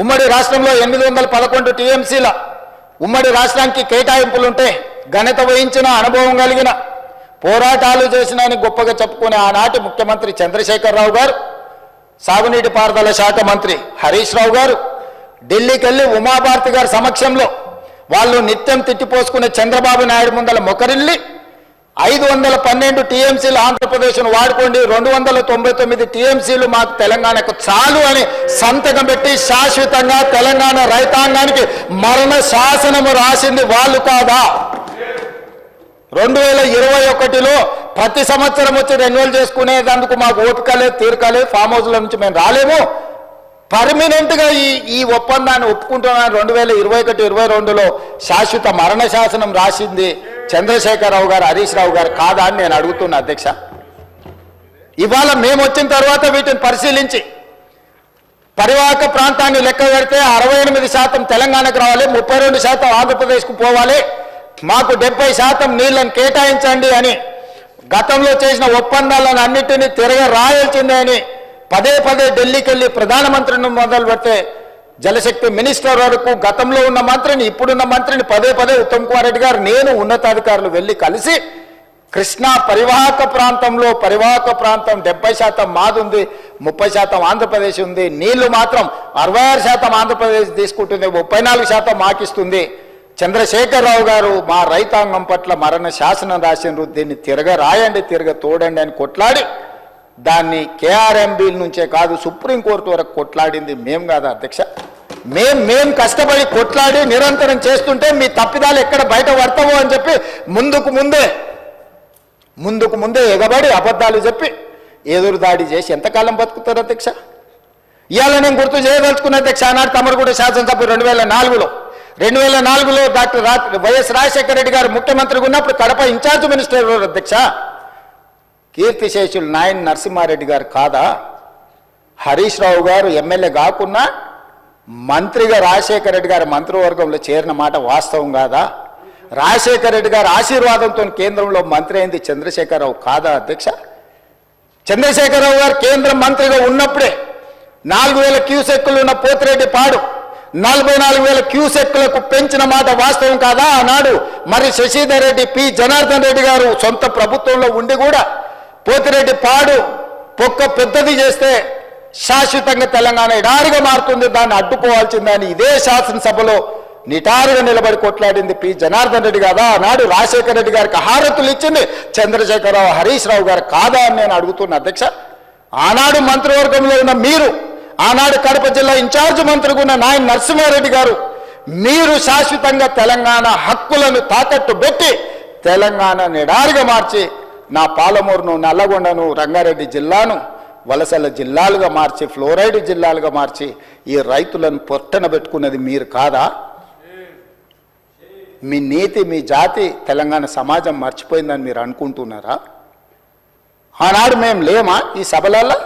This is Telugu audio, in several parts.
ఉమ్మడి రాష్ట్రంలో 811 టీఎంసీల ఉమ్మడి రాష్ట్రానికి కేటాయింపులుంటే ఘనత వహించిన అనుభవం కలిగిన పోరాటాలు చేసిన అని గొప్పగా చెప్పుకునే ఆనాటి ముఖ్యమంత్రి చంద్రశేఖరరావు గారు, సాగునీటి పారుదల శాఖ మంత్రి హరీష్ రావు గారు ఢిల్లీకి వెళ్ళి ఉమాభారతి గారి సమక్షంలో వాళ్ళు నిత్యం తిట్టిపోసుకునే చంద్రబాబు నాయుడు ముందల మొకరిల్లి 512 టీఎంసీలు ఆంధ్రప్రదేశ్ను వాడుకోండి, 299 టీఎంసీలు మాకు తెలంగాణకు చాలు అని సంతకం పెట్టి శాశ్వతంగా తెలంగాణ రైతాంగానికి మరణ శాసనము రాసింది వాళ్ళు కాదా? 2021లో ప్రతి సంవత్సరం వచ్చి రెన్యువల్ చేసుకునేందుకు మాకు ఓపిక లేదు, తీరిక లేదు, ఫామ్ హౌస్ల నుంచి మేము రాలేము. పర్మనెంట్గా ఈ ఒప్పందాన్ని ఒప్పుకుంటున్నాను 2021-22లో శాశ్వత మరణ శాసనం రాసింది చంద్రశేఖరరావు గారు, హరీష్ రావు గారు కాదా అని నేను అడుగుతున్నా అధ్యక్ష. ఇవాళ మేము వచ్చిన తర్వాత వీటిని పరిశీలించి పరివాహక ప్రాంతాన్ని లెక్క పెడితే 68% తెలంగాణకు రావాలి, 32% ఆంధ్రప్రదేశ్కు పోవాలి, మాకు 70% నీళ్లను కేటాయించండి అని గతంలో చేసిన ఒప్పందాలను అన్నిటినీ తిరగరాయాల్సిందే అని పదే ఢిల్లీకి వెళ్ళి ప్రధానమంత్రిని మొదలు పెడితే జలశక్తి మినిస్టర్ వరకు గతంలో ఉన్న మంత్రిని, ఇప్పుడున్న మంత్రిని పదే ఉత్తమ్ కుమార్ రెడ్డి గారు, నేను ఉన్నతాధికారులు వెళ్ళి కలిసి కృష్ణా పరివాహక ప్రాంతం 70% మాది ఉంది, 30% ఆంధ్రప్రదేశ్ ఉంది, నీళ్లు మాత్రం 66% ఆంధ్రప్రదేశ్ తీసుకుంటుంది, 34% మాకిస్తుంది. చంద్రశేఖరరావు గారు మా రైతాంగం పట్ల మరణ శాసనం రాసినారు, దీన్ని తిరగరాయండి, తోడండి అని కొట్లాడి దాన్ని కేఆర్ఎంబీల నుంచే కాదు సుప్రీంకోర్టు వరకు కొట్లాడింది మేము కాదా అధ్యక్ష? మేం కష్టపడి కొట్లాడి నిరంతరం చేస్తుంటే మీ తప్పిదాలు ఎక్కడ బయట పడతావో అని చెప్పి ముందుకు ముందే ఎగబడి అబద్ధాలు చెప్పి ఎదురు దాడి చేసి ఎంతకాలం బతుకుతారు అధ్యక్ష? ఇవాళ నేను గుర్తు చేయదలుచుకున్న అధ్యక్ష, ఆనాడు తమరుగూడ శాసనసభ 2004లో డాక్టర్ వైఎస్ రాజశేఖర రెడ్డి గారు ముఖ్యమంత్రిగా ఉన్నప్పుడు కడప ఇన్ఛార్జ్ మినిస్టర్ అధ్యక్ష కీర్తిశేషులు నాయన్ నరసింహారెడ్డి గారు కాదా? హరీష్ రావు గారు ఎమ్మెల్యే కాకున్నా మంత్రిగా రాజశేఖర రెడ్డి గారి మంత్రివర్గంలో చేరిన మాట వాస్తవం కాదా? రాజశేఖర రెడ్డి గారి ఆశీర్వాదంతో కేంద్రంలో మంత్రి అయింది చంద్రశేఖరరావు కాదా అధ్యక్ష? చంద్రశేఖరరావు గారు కేంద్ర మంత్రిగా ఉన్నప్పుడే 4,000 క్యూసెక్కులు ఉన్న పోతిరెడ్డి పాడు 44,000 క్యూసెక్కులకు పెంచిన మాట వాస్తవం కాదా? ఆనాడు మరి శశిధర్ రెడ్డి, పి జనార్దన్ రెడ్డి గారు సొంత ప్రభుత్వంలో ఉండి కూడా పోతిరెడ్డి పాడు పొక్క పెద్దది చేస్తే శాశ్వతంగా తెలంగాణ ఎడారిగా మారుతుంది, దాన్ని అడ్డుకోవాల్సిందని ఇదే శాసనసభలో నిటారుగా నిలబడి కొట్లాడింది పి జనార్దన్ రెడ్డి కాదా? ఆనాడు రాజశేఖర రెడ్డి గారికి హారతులు ఇచ్చింది చంద్రశేఖరరావు, హరీష్ రావు గారు కాదా అని నేను అడుగుతున్నా అధ్యక్ష. ఆనాడు మంత్రివర్గంలో ఉన్న మీరు, ఆనాడు కడప జిల్లా ఇన్ఛార్జ్ మంత్రిగా ఉన్న నాయన్ నరసింహారెడ్డి గారు, మీరు శాశ్వతంగా తెలంగాణ హక్కులను తాకట్టు పెట్టి తెలంగాణ నిడారిగా మార్చి నా పాలమూరును, నల్లగొండను, రంగారెడ్డి జిల్లాను వలసల జిల్లాలుగా మార్చి, ఫ్లోరైడ్ జిల్లాలుగా మార్చి ఈ రైతులను పొట్టన పెట్టుకున్నది మీరు కాదా? మీ నీతి, మీ జాతి తెలంగాణ సమాజం మర్చిపోయిందని మీరు అనుకుంటున్నారా? ఆనాడు మేము లేమా ఈ సభలలో?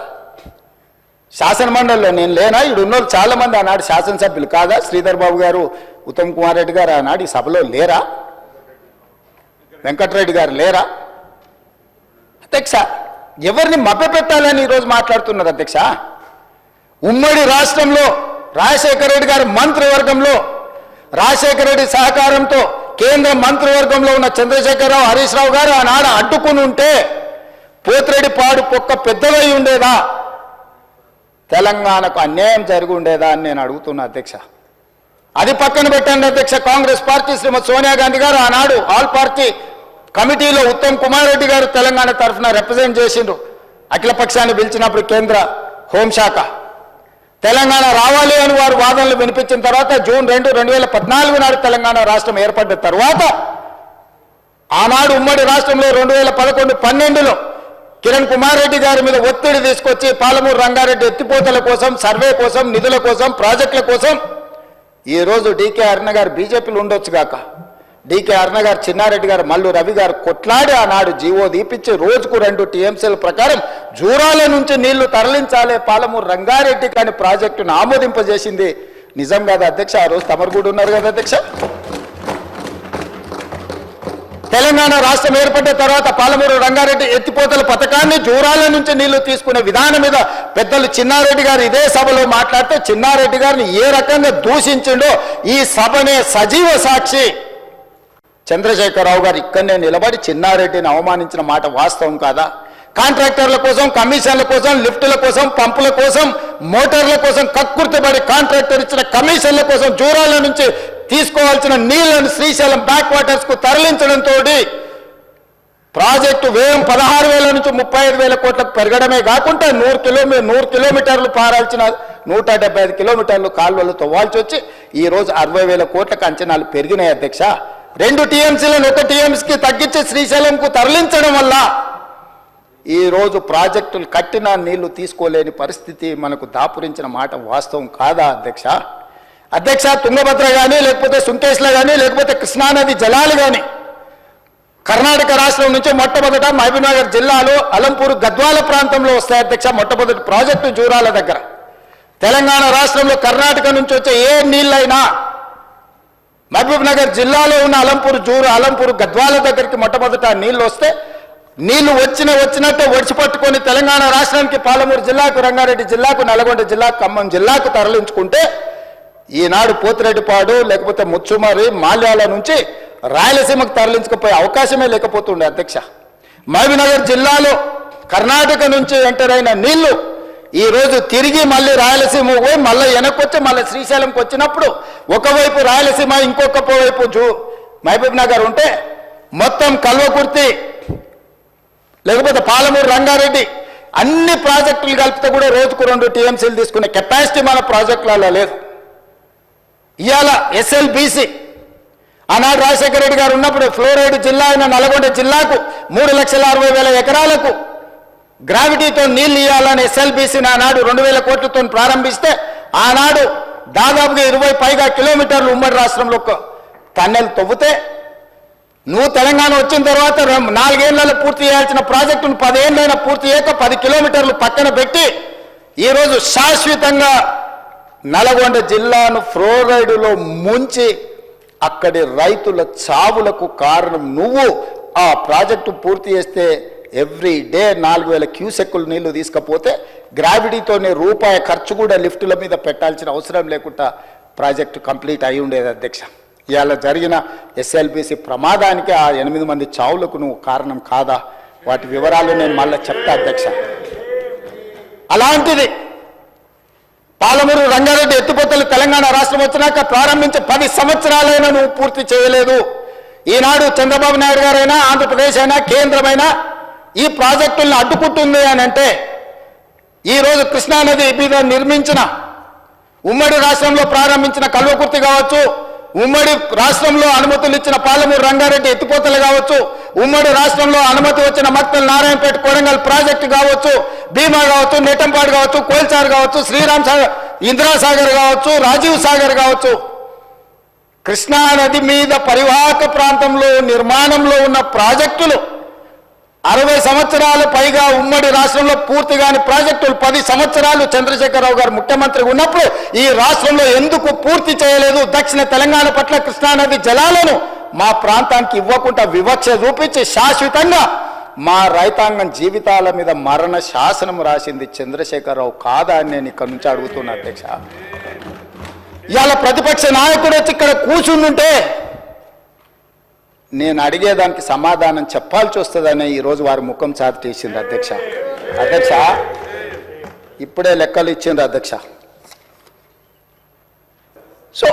శాసన మండలిలో నేను లేనా? ఇడున్నోళ్ళు చాలామంది ఆనాడు శాసనసభ్యులు కాదా? శ్రీధర్ బాబు గారు, ఉత్తమ్ కుమార్ రెడ్డి గారు ఆనాడు ఈ సభలో లేరా? వెంకటరెడ్డి గారు లేరా? అధ్యక్ష, ఎవరిని మభ్యపెట్టాలని ఈరోజు మాట్లాడుతున్నారు అధ్యక్ష? ఉమ్మడి రాష్ట్రంలో రాజశేఖర రెడ్డి గారి మంత్రివర్గంలో రాజశేఖర రెడ్డి సహకారంతో కేంద్ర మంత్రివర్గంలో ఉన్న చంద్రశేఖరరావు, హరీష్ రావు గారు ఆనాడు అడ్డుకుని ఉంటే పోతిరెడ్డి పాడు పొక్క పెద్దదై ఉండేదా? తెలంగాణకు అన్యాయం జరిగి ఉండేదా అని నేను అడుగుతున్నా అధ్యక్ష. అది పక్కన పెట్టండి అధ్యక్ష. కాంగ్రెస్ పార్టీ శ్రీమతి సోనియా గాంధీ గారు ఆనాడు ఆల్ పార్టీ కమిటీలో ఉత్తమ్ కుమార్ రెడ్డి గారు తెలంగాణ తరఫున రిప్రజెంట్ చేసిండ్రు. అఖిల పక్షాన్ని పిలిచినప్పుడు కేంద్ర హోంశాఖ తెలంగాణ రావాలి అని వారు వాదనలు వినిపించిన తర్వాత జూన్ 2, 2014 నాడు తెలంగాణ రాష్ట్రం ఏర్పడ్డ తర్వాత ఆనాడు ఉమ్మడి రాష్ట్రంలో 2011-12లో కిరణ్ కుమార్ రెడ్డి గారి మీద ఒత్తిడి తీసుకొచ్చి పాలమూరు రంగారెడ్డి ఎత్తిపోతల కోసం, సర్వే కోసం, నిధుల కోసం, ప్రాజెక్టుల కోసం ఈరోజు డీకే అరుణ గారు బీజేపీలో ఉండొచ్చు గాక, డీకే అరుణ గారు, చిన్నారెడ్డి గారు, మల్లు రవి గారు కొట్లాడి ఆనాడు జీవో దీపించి రోజుకు 2 టీఎంసీల ప్రకారం జూరాల నుంచి నీళ్లు తరలించాలి పాలమూరు రంగారెడ్డి కానీ ప్రాజెక్టును ఆమోదింపజేసింది నిజం కదా అధ్యక్ష? ఆ రోజు తమరు కూడా ఉన్నారు కదా అధ్యక్ష? తెలంగాణ రాష్ట్రం ఏర్పడిన తర్వాత పాలమూరు రంగారెడ్డి ఎత్తిపోతల పథకాన్ని జూరాల నుంచి నీళ్లు తీసుకునే విధానం మీద పెద్దలు చిన్నారెడ్డి గారు ఇదే సభలో మాట్లాడితే చిన్నారెడ్డి గారిని ఏ రకంగా దూషించిండో ఈ సభనే సజీవ సాక్షి. చంద్రశేఖరరావు గారు ఇక్కడనే నిలబడి చిన్నారెడ్డిని అవమానించిన మాట వాస్తవం కాదా? కాంట్రాక్టర్ల కోసం, కమిషన్ల కోసం, లిఫ్టుల కోసం, పంపుల కోసం, మోటార్ల కోసం కక్కుర్తిపడి కాంట్రాక్టర్ ఇచ్చిన కమిషన్ల కోసం జూరాల నుంచి తీసుకోవాల్సిన నీళ్లను శ్రీశైలం బ్యాక్ వాటర్స్ కు తరలించడంతో ప్రాజెక్టు వ్యయం 16,000 నుంచి 35,000 కోట్లకు పెరగడమే కాకుండా 100 కిలోమీటర్లు పారాల్సిన 175 కిలోమీటర్లు కాలువలు తవ్వాల్సి వచ్చి ఈ రోజు 60,000 కోట్లకు అంచనాలు పెరిగినాయి అధ్యక్ష. 2 టీఎంసీలను 1 టీఎంసీకి తగ్గించి శ్రీశైలంకు తరలించడం వల్ల ఈ రోజు ప్రాజెక్టులు కట్టిన నీళ్లు తీసుకోలేని పరిస్థితి మనకు దాపురించిన మాట వాస్తవం కాదా అధ్యక్ష? అధ్యక్ష, తుంగభద్ర కానీ, లేకపోతే సుంకేశ్లో కానీ, లేకపోతే కృష్ణానది జలాలు కానీ కర్ణాటక రాష్ట్రం నుంచి మొట్టమొదట మహబూబ్నగర్ జిల్లాలో అలంపూర్ గద్వాల ప్రాంతంలో వస్తాయి అధ్యక్ష. మొట్టమొదటి ప్రాజెక్టు జూరాల దగ్గర. తెలంగాణ రాష్ట్రంలో కర్ణాటక నుంచి వచ్చే ఏ నీళ్ళైనా మహబూబ్నగర్ జిల్లాలో ఉన్న అలంపూర్ గద్వాల దగ్గరికి మొట్టమొదట నీళ్లు వస్తే నీళ్లు వచ్చినట్టే ఒడిచిపట్టుకొని తెలంగాణ రాష్ట్రానికి పాలమూరు జిల్లాకు, రంగారెడ్డి జిల్లాకు, నల్గొండ జిల్లాకు, ఖమ్మం జిల్లాకు తరలించుకుంటే ఈనాడు పోతిరెడ్డిపాడు లేకపోతే ముచ్చుమరి మాల్యాల నుంచి రాయలసీమకు తరలించకపోయే అవకాశమే లేకపోతుండే అధ్యక్ష. మహబూబ్నగర్ జిల్లాలో కర్ణాటక నుంచి ఎంటర్ అయిన నీళ్లు ఈ రోజు తిరిగి మళ్ళీ రాయలసీమ పోయి మళ్ళీ వెనక్కొచ్చి మళ్ళీ శ్రీశైలంకి వచ్చినప్పుడు ఒకవైపు రాయలసీమ ఇంకొక వైపు మహబూబ్నగర్ ఉంటే మొత్తం కల్వకుర్తి లేకపోతే పాలమూరు రంగారెడ్డి అన్ని ప్రాజెక్టులు కలిపితే కూడా రోజుకు 2 టీఎంసీలు తీసుకునే కెపాసిటీ మన ప్రాజెక్టులలో లేదు. ఇవాళ ఎస్ఎల్బీసీ ఆనాడు రాజశేఖర రెడ్డి గారు ఉన్నప్పుడు ఫ్లోరైడ్ జిల్లా అయిన నల్గొండ జిల్లాకు 3,60,000 ఎకరాలకు గ్రావిటీతో నీళ్లు ఇవ్వాలని ఎస్ఎల్బీసీని ఆనాడు 2,000 కోట్లతో ప్రారంభిస్తే ఆనాడు దాదాపుగా 20 పైగా కిలోమీటర్లు ఉమ్మడి రాష్ట్రంలో టన్నెల్ తవ్వుతే నువ్వు తెలంగాణ వచ్చిన తర్వాత 4 ఏళ్లలో పూర్తి చేయాల్సిన ప్రాజెక్టును 10 ఏళ్ళైనా పూర్తి చేయక 10 కిలోమీటర్లు పక్కన పెట్టి ఈరోజు శాశ్వతంగా నల్గొండ జిల్లాను ఫ్లోరైడ్లో ముంచి అక్కడి రైతుల చావులకు కారణం నువ్వు. ఆ ప్రాజెక్టు పూర్తి చేస్తే ఎవ్రీ డే 4,000 క్యూసెక్కులు నీళ్లు తీసుకపోతే గ్రావిటీతోనే రూపాయి ఖర్చు కూడా లిఫ్టుల మీద పెట్టాల్సిన అవసరం లేకుండా ప్రాజెక్టు కంప్లీట్ అయి ఉండేది అధ్యక్ష. ఇవాళ జరిగిన ఎస్ఎల్బీసీ ప్రమాదానికి ఆ 8 మంది చావులకు నువ్వు కారణం కాదా? వాటి వివరాలు నేను మళ్ళీ చెప్తా అధ్యక్ష. అలాంటిది పాలమూరు రంగారెడ్డి ఎత్తిపోతలు తెలంగాణ రాష్ట్రం వచ్చినాక ప్రారంభించి 10 సంవత్సరాలైనా నువ్వు పూర్తి చేయలేదు. ఈనాడు చంద్రబాబు నాయుడు గారైనా, ఆంధ్రప్రదేశ్ అయినా, కేంద్రమైనా ఈ ప్రాజెక్టులను అడ్డుకుంటుంది అని అంటే ఈరోజు కృష్ణానది మీద నిర్మించిన ఉమ్మడి రాష్ట్రంలో ప్రారంభించిన కల్వకుర్తి కావచ్చు, ఉమ్మడి రాష్ట్రంలో అనుమతులు ఇచ్చిన పాలమూరు రంగారెడ్డి ఎత్తిపోతలు కావచ్చు, ఉమ్మడి రాష్ట్రంలో అనుమతి వచ్చిన మక్తల్ నారాయణపేట కొడంగల్ ప్రాజెక్టు కావచ్చు, భీమా కావచ్చు, నెట్టంపాడు కావచ్చు, కోల్చార్ కావచ్చు, శ్రీరామ్ సాగర్, ఇందిరాసాగర్ కావచ్చు, రాజీవ్ సాగర్ కావచ్చు, కృష్ణానది మీద పరివాహక ప్రాంతంలో నిర్మాణంలో ఉన్న ప్రాజెక్టులు 60 సంవత్సరాలు పైగా ఉమ్మడి రాష్ట్రంలో పూర్తి కాని ప్రాజెక్టులు 10 సంవత్సరాలు చంద్రశేఖరరావు గారు ముఖ్యమంత్రి ఉన్నప్పుడు ఈ రాష్ట్రంలో ఎందుకు పూర్తి చేయలేదు? దక్షిణ తెలంగాణ పట్ల కృష్ణానది జలాలను మా ప్రాంతానికి ఇవ్వకుండా వివక్ష చూపించి శాశ్వతంగా మా రైతాంగం జీవితాల మీద మరణ శాసనం రాసింది చంద్రశేఖరరావు కాదా అని నేను ఇక్కడ నుంచి అడుగుతున్నా అధ్యక్ష. ఇవాళ ప్రతిపక్ష నాయకుడు వచ్చి ఇక్కడ కూర్చుంటుంటే నేను అడిగేదానికి సమాధానం చెప్పాల్సి వస్తుందని ఈరోజు వారి ముఖం చాటేసింది అధ్యక్ష. అధ్యక్ష, ఇప్పుడే లెక్కలు ఇచ్చిండ్రు అధ్యక్ష. సో